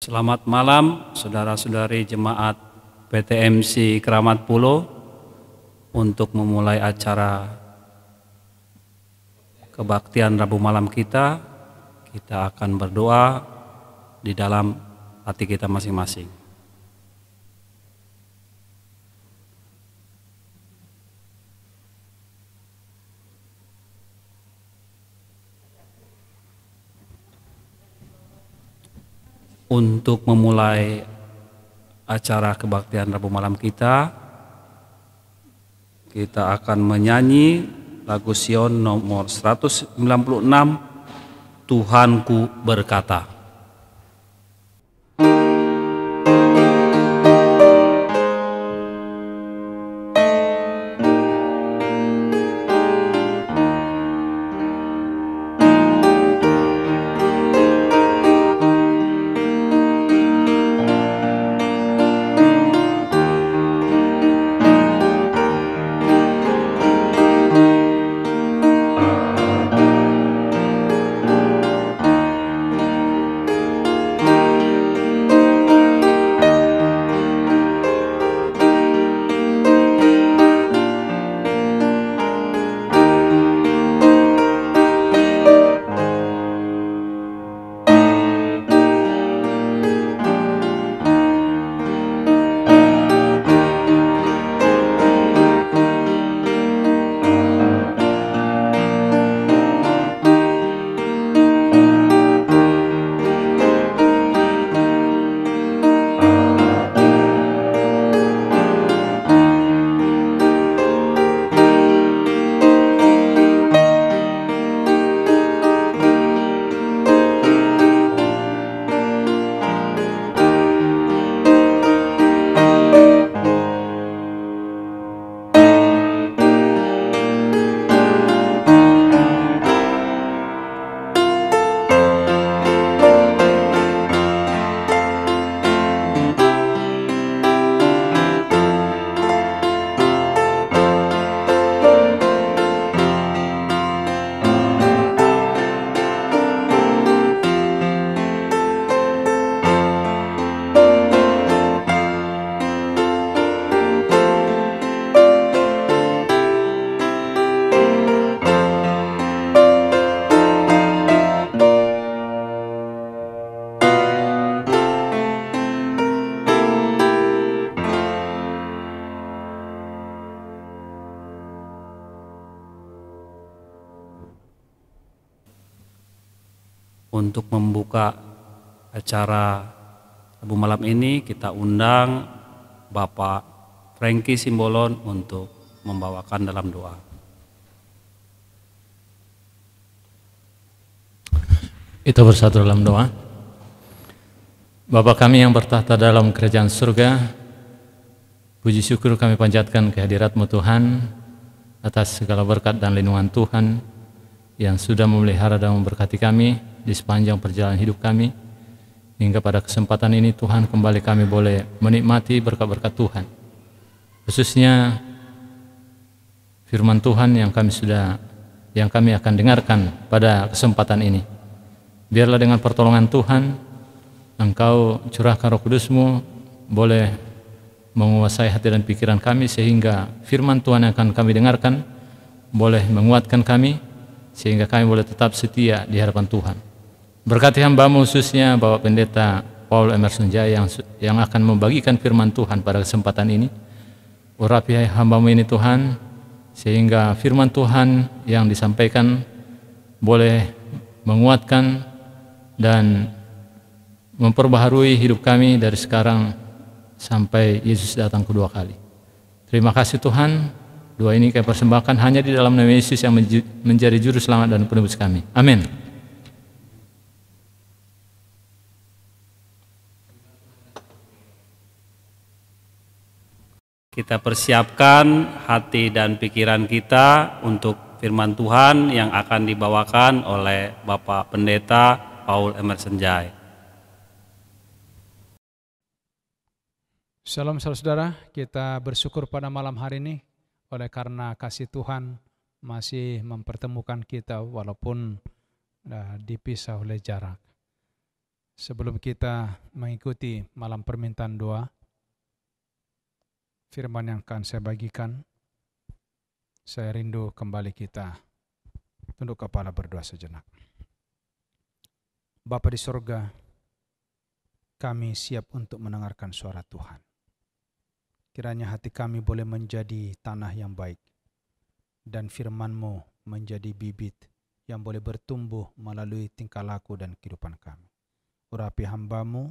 Selamat malam saudara-saudari jemaat PTMC Keramat Pulo. Untuk memulai acara kebaktian Rabu malam kita akan berdoa di dalam hati kita masing-masing. Untuk memulai acara kebaktian Rabu malam kita akan menyanyi lagu Sion nomor 196, Tuhanku berkata. Untuk membuka acara Rabu malam ini kita undang Bapak Franky Simbolon untuk membawakan dalam doa. Kita bersatu dalam doa. Bapa kami yang bertahta dalam kerajaan surga, puji syukur kami panjatkan kehadirat-Mu Tuhan atas segala berkat dan lindungan Tuhan yang sudah memelihara dan memberkati kami di sepanjang perjalanan hidup kami, hingga pada kesempatan ini Tuhan kembali kami boleh menikmati berkat-berkat Tuhan, khususnya firman Tuhan yang kami akan dengarkan pada kesempatan ini. Biarlah dengan pertolongan Tuhan Engkau curahkan Roh Kudus-Mu boleh menguasai hati dan pikiran kami, sehingga firman Tuhan yang akan kami dengarkan boleh menguatkan kami, sehingga kami boleh tetap setia di hadapan Tuhan. Berkati hamba-Mu khususnya Bapak Pendeta Paul Emerson Jaya yang akan membagikan firman Tuhan pada kesempatan ini. Urapi hamba-Mu ini Tuhan, sehingga firman Tuhan yang disampaikan boleh menguatkan dan memperbaharui hidup kami dari sekarang sampai Yesus datang kedua kali. Terima kasih Tuhan, doa ini kami persembahkan hanya di dalam nama Yesus yang menjadi juru selamat dan penebus kami. Amin. Kita persiapkan hati dan pikiran kita untuk firman Tuhan yang akan dibawakan oleh Bapak Pendeta Paul Emerson Jaya. Shalom saudara, kita bersyukur pada malam hari ini oleh karena kasih Tuhan masih mempertemukan kita walaupun dipisah oleh jarak. Sebelum kita mengikuti malam permintaan doa, firman yang akan saya bagikan, saya rindu kembali kita tunduk kepala berdoa sejenak. Bapa di sorga, kami siap untuk mendengarkan suara Tuhan. Kiranya hati kami boleh menjadi tanah yang baik, dan firman-Mu menjadi bibit yang boleh bertumbuh melalui tingkah laku dan kehidupan kami. Urapi hamba-Mu,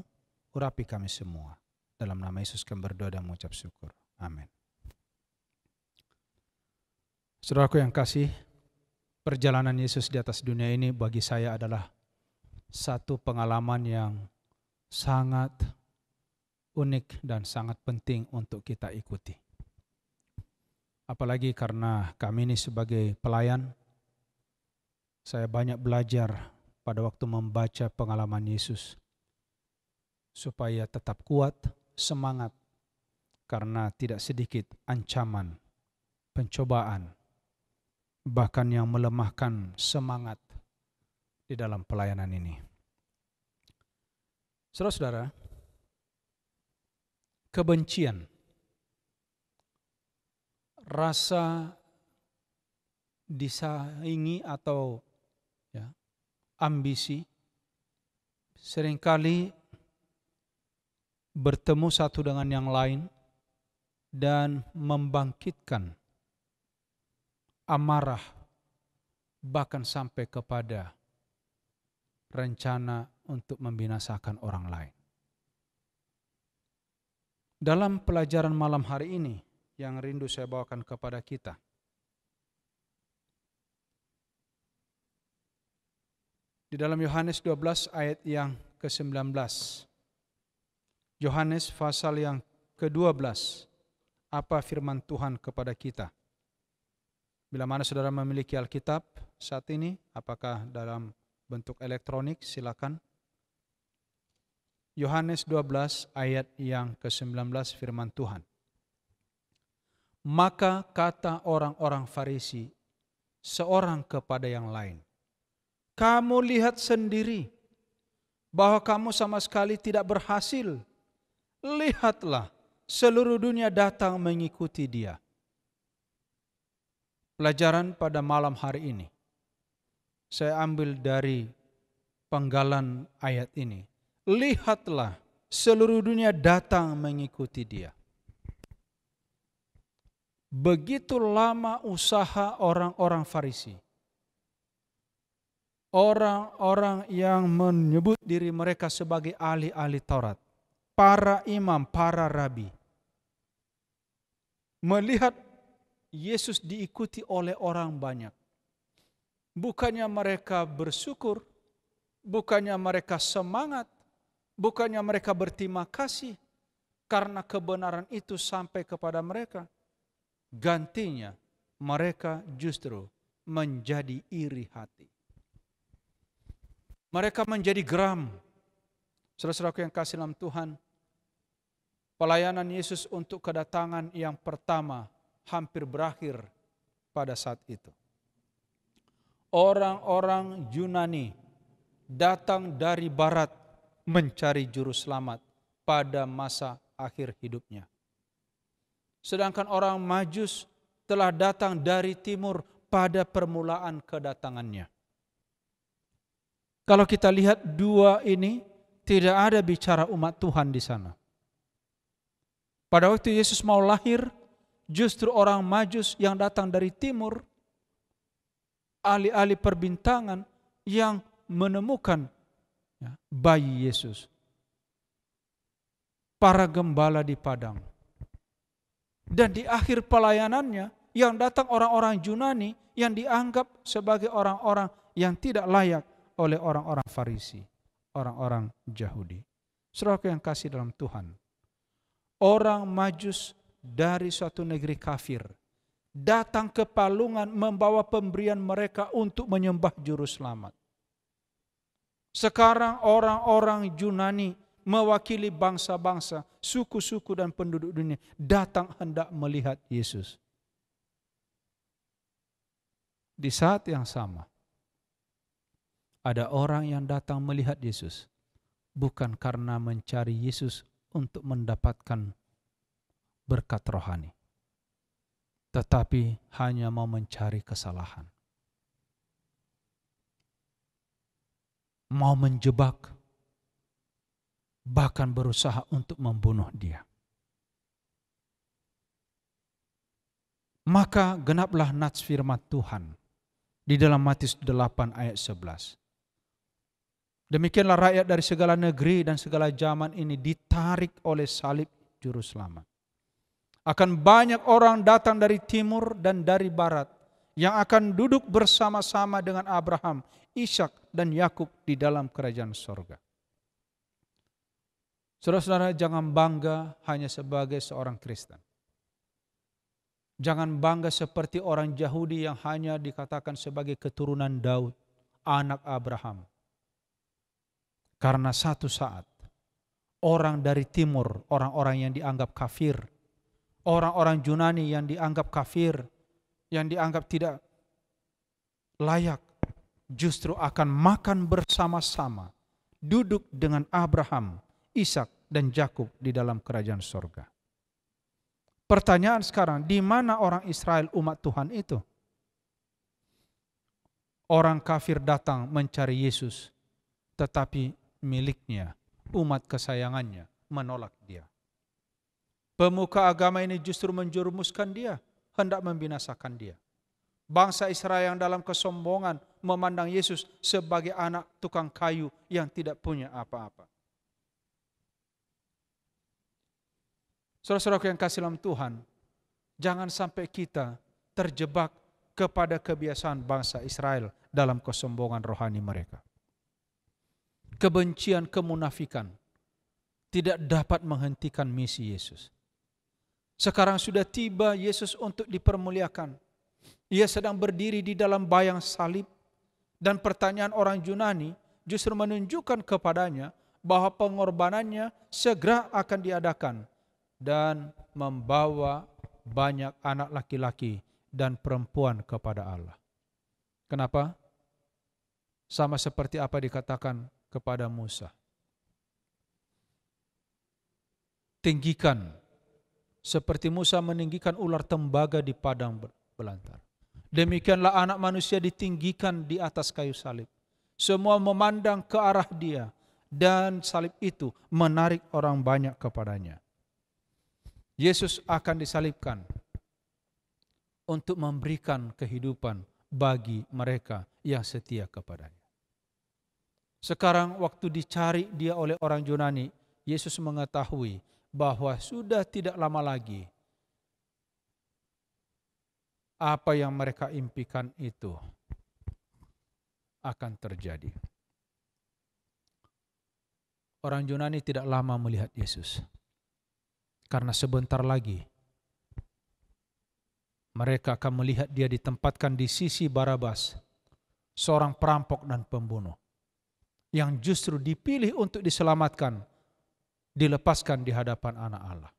urapi kami semua. Dalam nama Yesus kami berdoa dan mengucap syukur. Amin. Saudaraku yang kasih, perjalanan Yesus di atas dunia ini bagi saya adalah satu pengalaman yang sangat unik dan sangat penting untuk kita ikuti. Apalagi karena kami ini sebagai pelayan, saya banyak belajar pada waktu membaca pengalaman Yesus, supaya tetap kuat, semangat, karena tidak sedikit ancaman, pencobaan, bahkan yang melemahkan semangat di dalam pelayanan ini. Saudara-saudara, kebencian, rasa disaingi atau ambisi seringkali bertemu satu dengan yang lain dan membangkitkan amarah, bahkan sampai kepada rencana untuk membinasakan orang lain. Dalam pelajaran malam hari ini yang rindu saya bawakan kepada kita, di dalam Yohanes 12 ayat yang ke-19. Yohanes pasal yang ke-12. Apa firman Tuhan kepada kita? Bila mana saudara memiliki Alkitab saat ini, apakah dalam bentuk elektronik, silakan. Yohanes 12 ayat yang ke-19 firman Tuhan. Maka kata orang-orang Farisi seorang kepada yang lain, kamu lihat sendiri bahwa kamu sama sekali tidak berhasil. Lihatlah, seluruh dunia datang mengikuti dia. Pelajaran pada malam hari ini, saya ambil dari penggalan ayat ini. Lihatlah, seluruh dunia datang mengikuti dia. Begitu lama usaha orang-orang Farisi, orang-orang yang menyebut diri mereka sebagai ahli-ahli Taurat, para imam, para rabi, melihat Yesus diikuti oleh orang banyak. Bukannya mereka bersyukur, bukannya mereka semangat, bukannya mereka berterima kasih karena kebenaran itu sampai kepada mereka. Gantinya mereka justru menjadi iri hati. Mereka menjadi geram. Saudara-saudaraku yang kasih dalam Tuhan, pelayanan Yesus untuk kedatangan yang pertama hampir berakhir pada saat itu. Orang-orang Yunani datang dari barat mencari juru selamat pada masa akhir hidupnya. Sedangkan orang Majus telah datang dari timur pada permulaan kedatangannya. Kalau kita lihat dua ini, tidak ada bicara umat Tuhan di sana. Pada waktu Yesus mau lahir, justru orang Majus yang datang dari timur, ahli-ahli perbintangan yang menemukan bayi Yesus. Para gembala di padang. Dan di akhir pelayanannya, yang datang orang-orang Yunani yang dianggap sebagai orang-orang yang tidak layak oleh orang-orang Farisi, orang-orang Yahudi. Saudaraku yang kasih dalam Tuhan, orang Majus dari suatu negeri kafir datang ke palungan membawa pemberian mereka untuk menyembah juru selamat. Sekarang orang-orang Yunani mewakili bangsa-bangsa, suku-suku dan penduduk dunia datang hendak melihat Yesus. Di saat yang sama, ada orang yang datang melihat Yesus, bukan karena mencari Yesus untuk mendapatkan berkat rohani, tetapi hanya mau mencari kesalahan, mau menjebak, bahkan berusaha untuk membunuh dia. Maka genaplah nats firman Tuhan di dalam Matius 8 ayat 11. Demikianlah rakyat dari segala negeri dan segala zaman ini ditarik oleh salib juru selamat. Akan banyak orang datang dari timur dan dari barat yang akan duduk bersama-sama dengan Abraham, Ishak dan Yakub di dalam kerajaan sorga. Saudara-saudara, jangan bangga hanya sebagai seorang Kristen. Jangan bangga seperti orang Yahudi yang hanya dikatakan sebagai keturunan Daud, anak Abraham. Karena satu saat, orang dari timur, orang-orang yang dianggap kafir, orang-orang Yunani yang dianggap kafir, yang dianggap tidak layak, justru akan makan bersama-sama, duduk dengan Abraham, Ishak dan Yakub di dalam kerajaan sorga. Pertanyaan sekarang, di mana orang Israel umat Tuhan itu? Orang kafir datang mencari Yesus, tetapi miliknya, umat kesayangannya, menolak dia. Pemuka agama ini justru menjerumuskan dia, hendak membinasakan dia. Bangsa Israel yang dalam kesombongan memandang Yesus sebagai anak tukang kayu yang tidak punya apa-apa. Saudara-saudara yang kasih dalam Tuhan, jangan sampai kita terjebak kepada kebiasaan bangsa Israel dalam kesombongan rohani mereka. Kebencian, kemunafikan tidak dapat menghentikan misi Yesus. Sekarang sudah tiba Yesus untuk dipermuliakan. Ia sedang berdiri di dalam bayang salib, dan pertanyaan orang Yunani justru menunjukkan kepadanya bahwa pengorbanannya segera akan diadakan dan membawa banyak anak laki-laki dan perempuan kepada Allah. Kenapa? Sama seperti apa dikatakan kepada Musa. Tinggikan, seperti Musa meninggikan ular tembaga di padang belantara. Demikianlah anak manusia ditinggikan di atas kayu salib. Semua memandang ke arah dia, dan salib itu menarik orang banyak kepadanya. Yesus akan disalibkan untuk memberikan kehidupan bagi mereka yang setia kepadanya. Sekarang waktu dicari dia oleh orang Yunani, Yesus mengetahui bahwa sudah tidak lama lagi apa yang mereka impikan itu akan terjadi. Orang Yunani tidak lama melihat Yesus. Karena sebentar lagi mereka akan melihat dia ditempatkan di sisi Barabas, seorang perampok dan pembunuh, yang justru dipilih untuk diselamatkan, dilepaskan di hadapan anak Allah.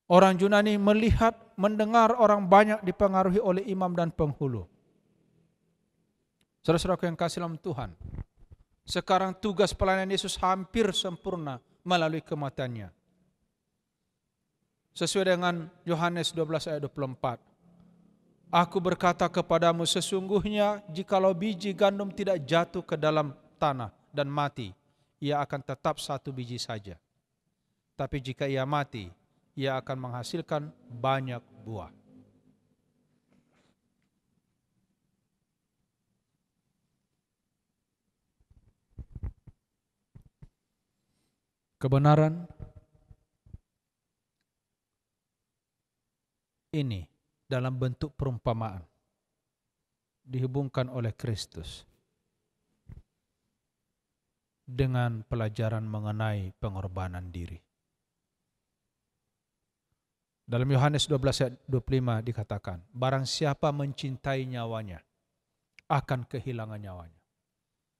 Orang Yunani melihat, mendengar orang banyak dipengaruhi oleh imam dan penghulu. Saudara-saudaraku yang kasih dalam Tuhan, sekarang tugas pelayanan Yesus hampir sempurna melalui kematiannya. Sesuai dengan Yohanes 12 ayat 24. Aku berkata kepadamu, sesungguhnya jikalau biji gandum tidak jatuh ke dalam tanah dan mati, ia akan tetap satu biji saja. Tapi jika ia mati, ia akan menghasilkan banyak buah. Kebenaran ini dalam bentuk perumpamaan dihubungkan oleh Kristus dengan pelajaran mengenai pengorbanan diri. Dalam Yohanes 12 ayat 25 dikatakan, barang siapa mencintai nyawanya akan kehilangan nyawanya.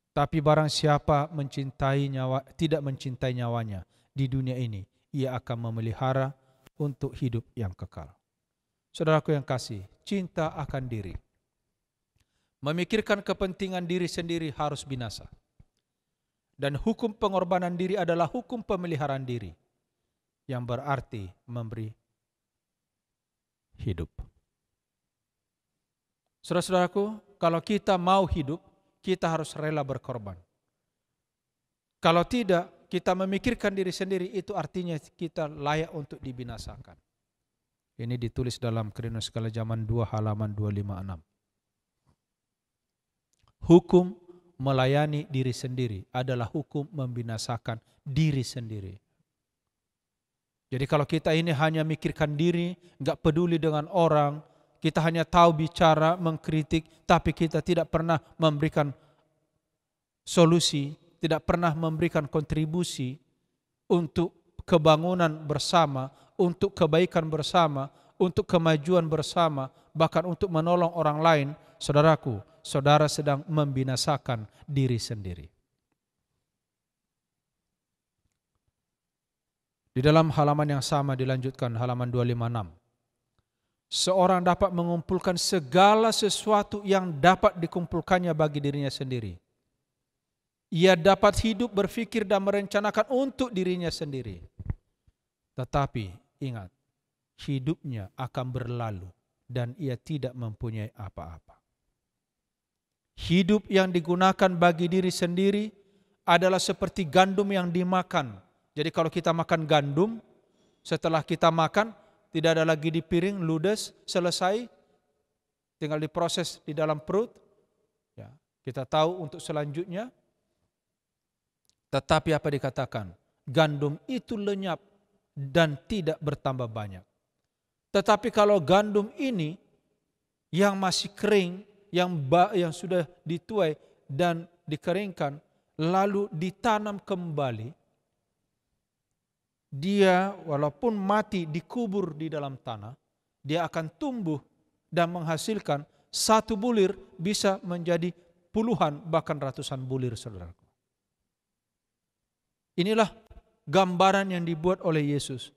Tapi barang siapa tidak mencintai nyawanya di dunia ini, ia akan memelihara untuk hidup yang kekal. Saudaraku yang kasih, cinta akan diri, memikirkan kepentingan diri sendiri harus binasa. Dan hukum pengorbanan diri adalah hukum pemeliharaan diri, yang berarti memberi hidup. Saudara-saudaraku, kalau kita mau hidup, kita harus rela berkorban. Kalau tidak, kita memikirkan diri sendiri, itu artinya kita layak untuk dibinasakan. Ini ditulis dalam Korintus Skala Zaman 2 halaman 256. Hukum melayani diri sendiri adalah hukum membinasakan diri sendiri. Jadi kalau kita ini hanya mikirkan diri, nggak peduli dengan orang, kita hanya tahu bicara, mengkritik, tapi kita tidak pernah memberikan solusi, tidak pernah memberikan kontribusi untuk kebangunan bersama, untuk kebaikan bersama, untuk kemajuan bersama, bahkan untuk menolong orang lain, saudaraku, saudara sedang membinasakan diri sendiri. Di dalam halaman yang sama dilanjutkan, halaman 256. Seorang dapat mengumpulkan segala sesuatu yang dapat dikumpulkannya bagi dirinya sendiri. Ia dapat hidup, berpikir, dan merencanakan untuk dirinya sendiri. Tetapi ingat, hidupnya akan berlalu dan ia tidak mempunyai apa-apa. Hidup yang digunakan bagi diri sendiri adalah seperti gandum yang dimakan. Jadi kalau kita makan gandum, setelah kita makan, tidak ada lagi di piring, ludes, selesai, tinggal diproses di dalam perut. Ya, kita tahu untuk selanjutnya. Tetapi apa dikatakan? Gandum itu lenyap dan tidak bertambah banyak. Tetapi kalau gandum ini yang masih kering, yang sudah dituai dan dikeringkan, lalu ditanam kembali, dia walaupun mati dikubur di dalam tanah, dia akan tumbuh dan menghasilkan satu bulir bisa menjadi puluhan bahkan ratusan bulir, saudaraku. Inilah gambaran yang dibuat oleh Yesus.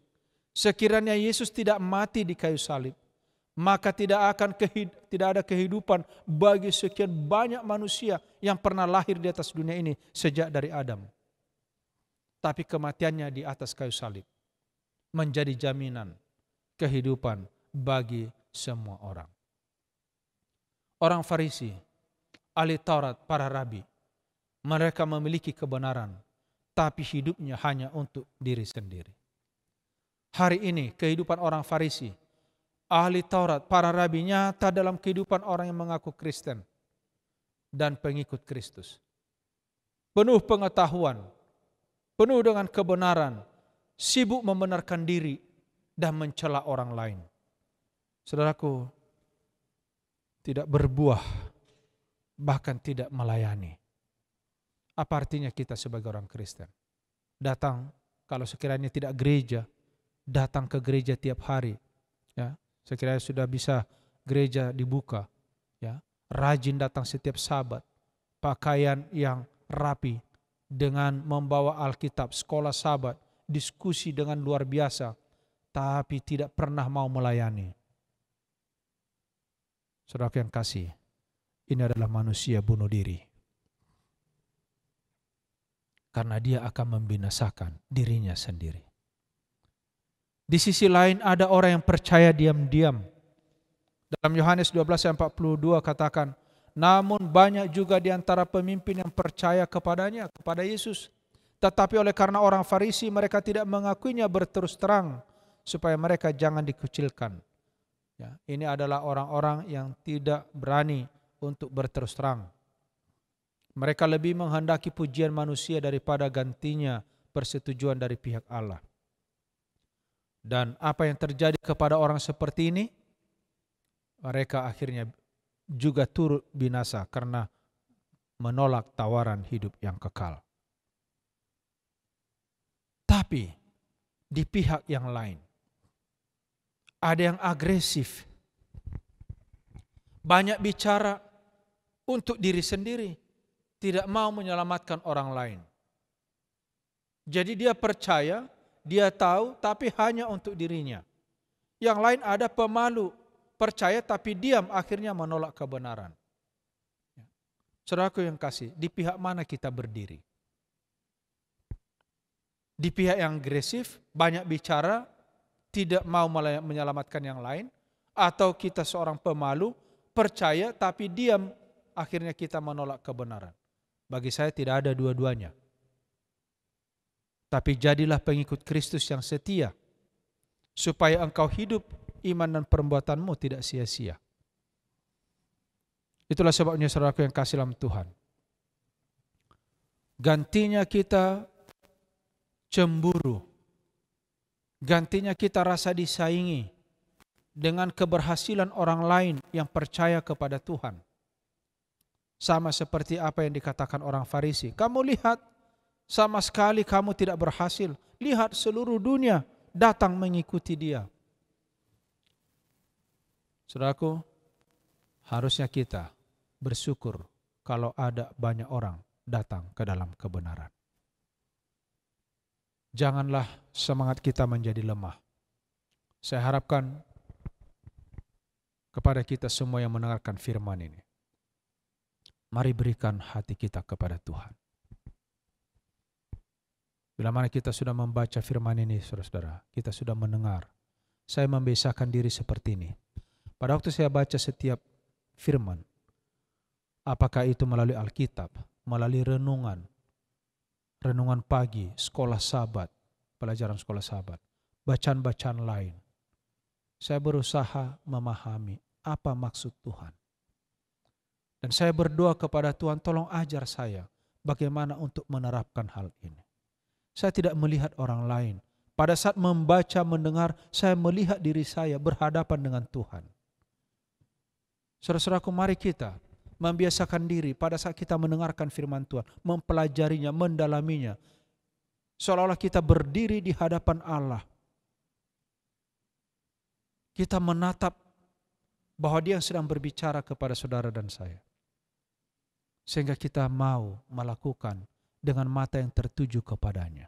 Sekiranya Yesus tidak mati di kayu salib, maka tidak ada kehidupan bagi sekian banyak manusia yang pernah lahir di atas dunia ini sejak dari Adam. Tapi kematiannya di atas kayu salib menjadi jaminan kehidupan bagi semua orang. Orang Farisi, ahli Taurat, para rabi, mereka memiliki kebenaran, tapi hidupnya hanya untuk diri sendiri. Hari ini kehidupan orang Farisi, ahli Taurat, para rabi nyata dalam kehidupan orang yang mengaku Kristen dan pengikut Kristus. Penuh pengetahuan, penuh dengan kebenaran, sibuk membenarkan diri dan mencela orang lain. Saudaraku, tidak berbuah, bahkan tidak melayani. Apa artinya kita sebagai orang Kristen? Datang, kalau sekiranya tidak gereja, datang ke gereja tiap hari. Ya, sekiranya sudah bisa gereja dibuka, ya, rajin datang setiap Sabat, pakaian yang rapi, dengan membawa Alkitab, sekolah Sabat, diskusi dengan luar biasa, tapi tidak pernah mau melayani. Saudara yang kasih, ini adalah manusia bunuh diri. Karena dia akan membinasakan dirinya sendiri. Di sisi lain ada orang yang percaya diam-diam. Dalam Yohanes 12:42 katakan, namun banyak juga di antara pemimpin yang percaya kepadanya, kepada Yesus. Tetapi oleh karena orang Farisi, mereka tidak mengakuinya berterus terang, supaya mereka jangan dikucilkan. Ya, ini adalah orang-orang yang tidak berani untuk berterus terang. Mereka lebih menghendaki pujian manusia daripada gantinya persetujuan dari pihak Allah. Dan apa yang terjadi kepada orang seperti ini? Mereka akhirnya juga turut binasa karena menolak tawaran hidup yang kekal. Tapi di pihak yang lain, ada yang agresif, banyak bicara untuk diri sendiri, tidak mau menyelamatkan orang lain. Jadi dia percaya, dia tahu, tapi hanya untuk dirinya. Yang lain ada pemalu, percaya tapi diam, akhirnya menolak kebenaran. Saudaraku yang kasih, di pihak mana kita berdiri? di pihak yang agresif, banyak bicara, tidak mau menyelamatkan yang lain, atau kita seorang pemalu, percaya tapi diam, akhirnya kita menolak kebenaran. Bagi saya tidak ada dua-duanya. Tapi jadilah pengikut Kristus yang setia, supaya engkau hidup, iman dan perbuatanmu tidak sia-sia. Itulah sebabnya saudaraku yang kasih dalam Tuhan, gantinya kita cemburu, gantinya kita rasa disaingi dengan keberhasilan orang lain yang percaya kepada Tuhan. Sama seperti apa yang dikatakan orang Farisi. Kamu lihat, sama sekali kamu tidak berhasil. Lihat seluruh dunia datang mengikuti dia. Saudaraku, harusnya kita bersyukur kalau ada banyak orang datang ke dalam kebenaran. Janganlah semangat kita menjadi lemah. Saya harapkan kepada kita semua yang mendengarkan firman ini, mari berikan hati kita kepada Tuhan. Bila mana kita sudah membaca firman ini, saudara-saudara, kita sudah mendengar. Saya membiasakan diri seperti ini. Pada waktu saya baca setiap firman, apakah itu melalui Alkitab, melalui renungan pagi, sekolah sahabat, pelajaran sekolah sahabat, bacaan-bacaan lain, saya berusaha memahami apa maksud Tuhan. Dan saya berdoa kepada Tuhan, tolong ajar saya bagaimana untuk menerapkan hal ini. Saya tidak melihat orang lain. Pada saat membaca, mendengar, saya melihat diri saya berhadapan dengan Tuhan. Saudara-saudaraku, mari kita membiasakan diri pada saat kita mendengarkan firman Tuhan, mempelajarinya, mendalaminya, seolah-olah kita berdiri di hadapan Allah. Kita menatap bahwa Dia yang sedang berbicara kepada saudara dan saya. Sehingga kita mau melakukan dengan mata yang tertuju kepadanya.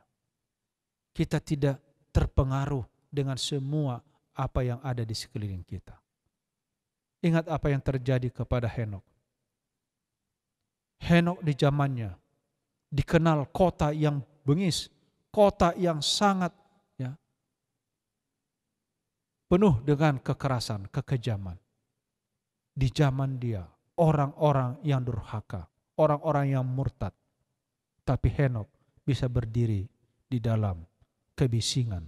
Kita tidak terpengaruh dengan semua apa yang ada di sekeliling kita. Ingat apa yang terjadi kepada Henok. Henok di zamannya dikenal kota yang bengis, kota yang sangat penuh dengan kekerasan, kekejaman. Di zaman dia, orang-orang yang durhaka, orang-orang yang murtad. Tapi Henok bisa berdiri di dalam kebisingan,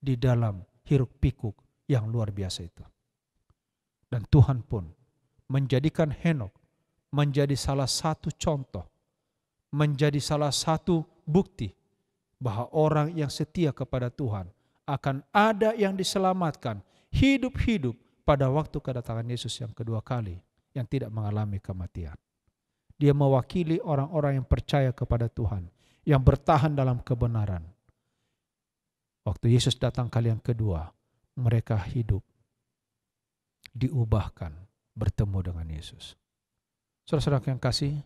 di dalam hiruk pikuk yang luar biasa itu. Dan Tuhan pun menjadikan Henok menjadi salah satu contoh, menjadi salah satu bukti bahwa orang yang setia kepada Tuhan akan ada yang diselamatkan hidup-hidup pada waktu kedatangan Yesus yang kedua kali, yang tidak mengalami kematian. Dia mewakili orang-orang yang percaya kepada Tuhan, yang bertahan dalam kebenaran. Waktu Yesus datang kali yang kedua, mereka hidup, diubahkan, bertemu dengan Yesus. Saudara-saudara yang kasih,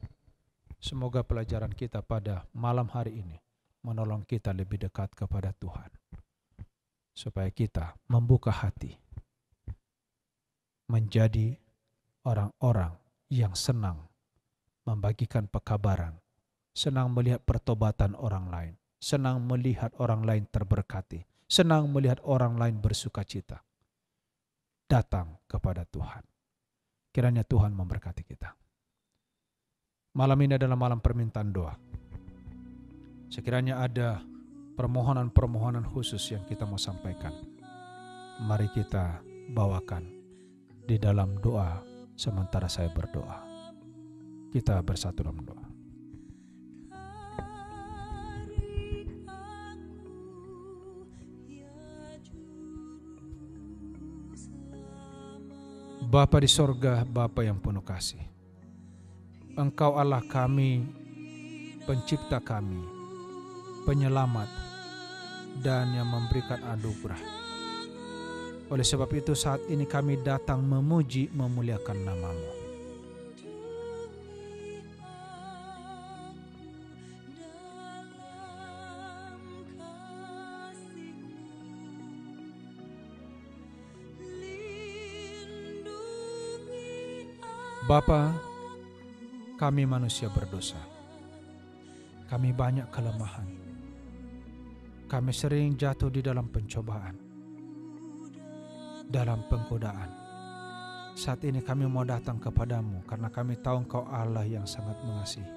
semoga pelajaran kita pada malam hari ini menolong kita lebih dekat kepada Tuhan. Supaya kita membuka hati, menjadi orang-orang yang senang membagikan pekabaran, senang melihat pertobatan orang lain, senang melihat orang lain terberkati, senang melihat orang lain bersukacita. Datang kepada Tuhan. Kiranya Tuhan memberkati kita. Malam ini adalah malam permintaan doa. Sekiranya ada permohonan-permohonan khusus yang kita mau sampaikan, mari kita bawakan di dalam doa sementara saya berdoa. Kita bersatu dalam doa. Bapa di sorga, Bapa yang penuh kasih, Engkau Allah kami, pencipta kami, penyelamat, dan yang memberikan anugerah. Oleh sebab itu saat ini kami datang memuji, memuliakan nama-Mu. Bapa, kami manusia berdosa. Kami banyak kelemahan. Kami sering jatuh di dalam pencobaan, dalam penggodaan. Saat ini kami mau datang kepadamu karena kami tahu Engkau Allah yang sangat mengasihi,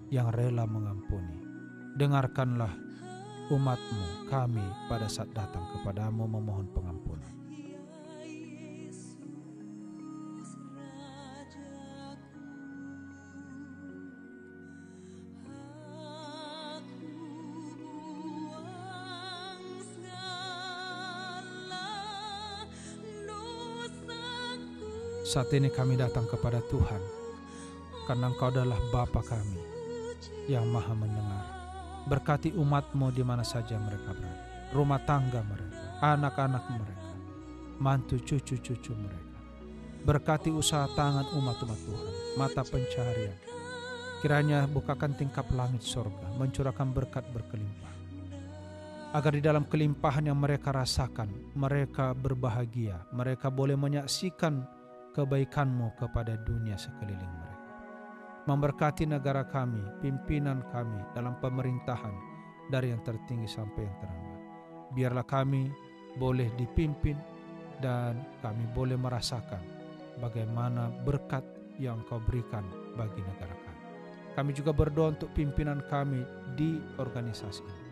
yang rela mengampuni. Dengarkanlah umat-Mu kami pada saat datang kepadamu memohon pengampunan. Saat ini kami datang kepada Tuhan karena Engkau adalah Bapa kami yang Maha mendengar. Berkati umat-Mu di mana saja mereka berada, rumah tangga mereka, anak-anak mereka, mantu cucu-cucu mereka. Berkati usaha tangan umat-umat Tuhan, mata pencaharian. Kiranya bukakan tingkap langit sorga, mencurahkan berkat berkelimpah, agar di dalam kelimpahan yang mereka rasakan, mereka berbahagia, mereka boleh menyaksikan kebaikan-Mu kepada dunia sekeliling mereka. Memberkati negara kami, pimpinan kami dalam pemerintahan dari yang tertinggi sampai yang terendah. Biarlah kami boleh dipimpin dan kami boleh merasakan bagaimana berkat yang Kau berikan bagi negara kami. Kami juga berdoa untuk pimpinan kami di organisasi ini.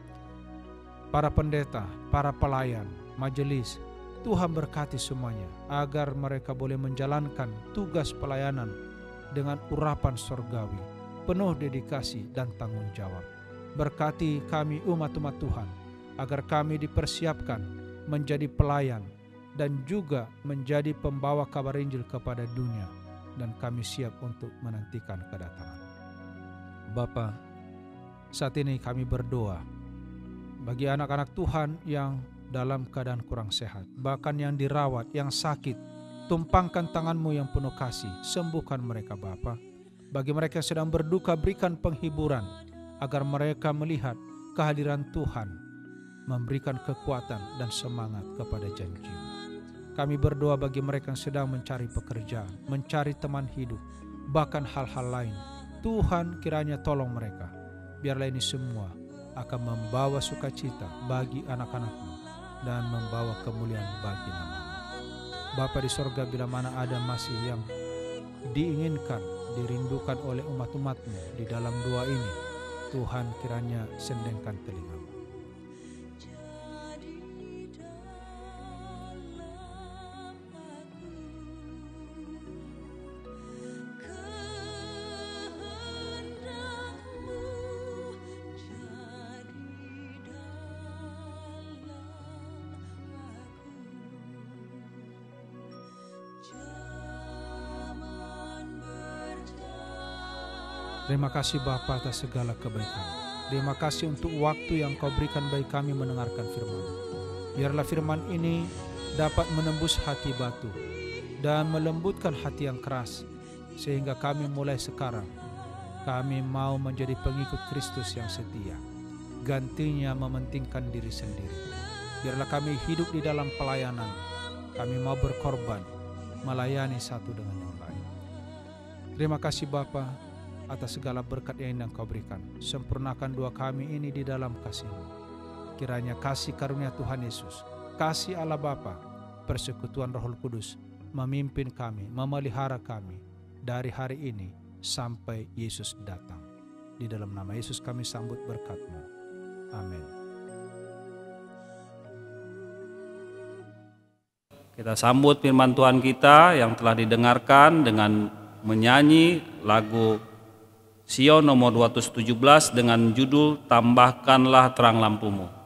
Para pendeta, para pelayan, majelis, Tuhan berkati semuanya agar mereka boleh menjalankan tugas pelayanan dengan urapan sorgawi, penuh dedikasi dan tanggung jawab. Berkati kami umat-umat Tuhan agar kami dipersiapkan menjadi pelayan dan juga menjadi pembawa kabar Injil kepada dunia, dan kami siap untuk menantikan kedatangan. Bapa, saat ini kami berdoa bagi anak-anak Tuhan yang dalam keadaan kurang sehat, bahkan yang dirawat, yang sakit. Tumpangkan tangan-Mu yang penuh kasih, sembuhkan mereka Bapa. Bagi mereka yang sedang berduka, berikan penghiburan, agar mereka melihat kehadiran Tuhan, memberikan kekuatan dan semangat kepada janji-Mu. Kami berdoa bagi mereka yang sedang mencari pekerjaan, mencari teman hidup, bahkan hal-hal lain. Tuhan kiranya tolong mereka, biarlah ini semua akan membawa sukacita bagi anak-anak-Mu dan membawa kemuliaan bagi nama-Mu. Bapa di sorga, bila mana ada masih yang diinginkan, dirindukan oleh umat-umat-Mu di dalam doa ini, Tuhan kiranya sendengkan telinga-Mu. Terima kasih Bapa atas segala kebaikan. Terima kasih untuk waktu yang Kau berikan bagi kami mendengarkan firman. Biarlah firman ini dapat menembus hati batu dan melembutkan hati yang keras, sehingga kami mulai sekarang, kami mau menjadi pengikut Kristus yang setia, gantinya mementingkan diri sendiri. Biarlah kami hidup di dalam pelayanan, kami mau berkorban, melayani satu dengan yang lain. Terima kasih Bapa atas segala berkat yang Kau berikan. Sempurnakan doa kami ini di dalam kasih-Mu. Kiranya kasih karunia Tuhan Yesus, kasih Allah Bapa, persekutuan Roh Kudus memimpin kami, memelihara kami dari hari ini sampai Yesus datang. Di dalam nama Yesus kami sambut berkat-Mu. Amin. Kita sambut firman Tuhan kita yang telah didengarkan dengan menyanyi lagu Sion nomor 217 dengan judul Tambahkanlah Terang Lampumu.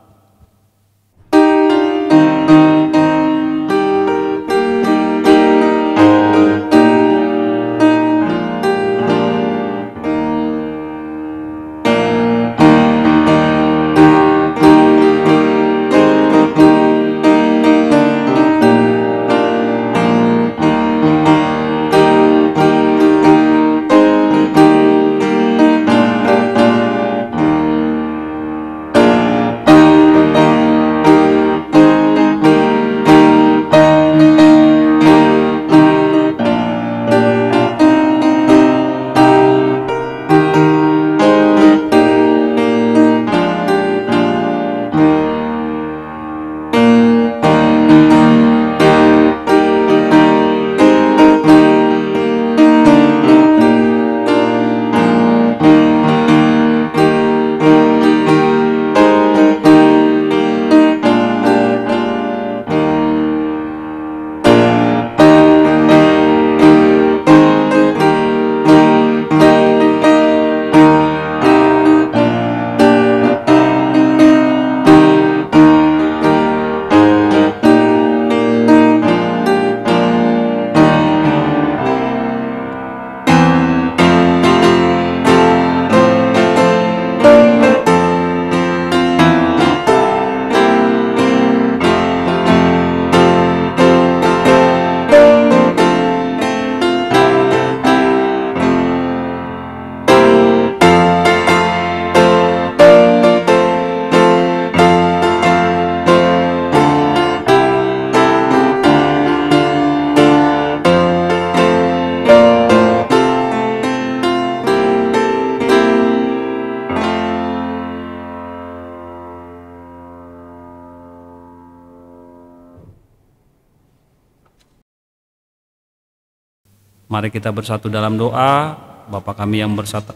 Mari kita bersatu dalam doa. Bapa kami yang bertata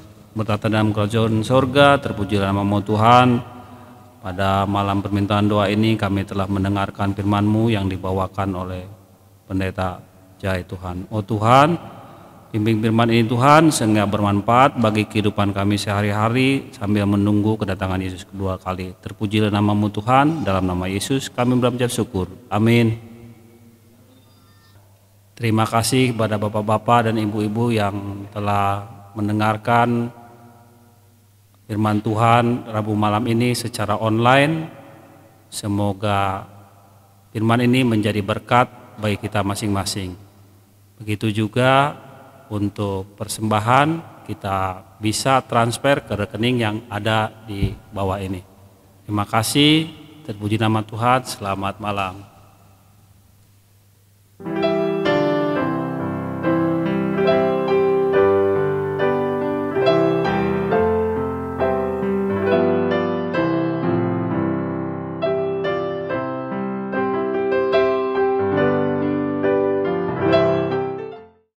dalam kerajaan sorga, terpujilah nama-Mu Tuhan. Pada malam permintaan doa ini kami telah mendengarkan firman-Mu yang dibawakan oleh Pendeta Jai Tuhan. Oh Tuhan, bimbing firman ini Tuhan sehingga bermanfaat bagi kehidupan kami sehari-hari sambil menunggu kedatangan Yesus kedua kali. Terpujilah nama-Mu Tuhan, dalam nama Yesus kami berucap syukur. Amin. Terima kasih kepada bapak-bapak dan ibu-ibu yang telah mendengarkan firman Tuhan Rabu malam ini secara online. Semoga firman ini menjadi berkat bagi kita masing-masing. Begitu juga untuk persembahan kita bisa transfer ke rekening yang ada di bawah ini. Terima kasih, terpuji nama Tuhan, selamat malam.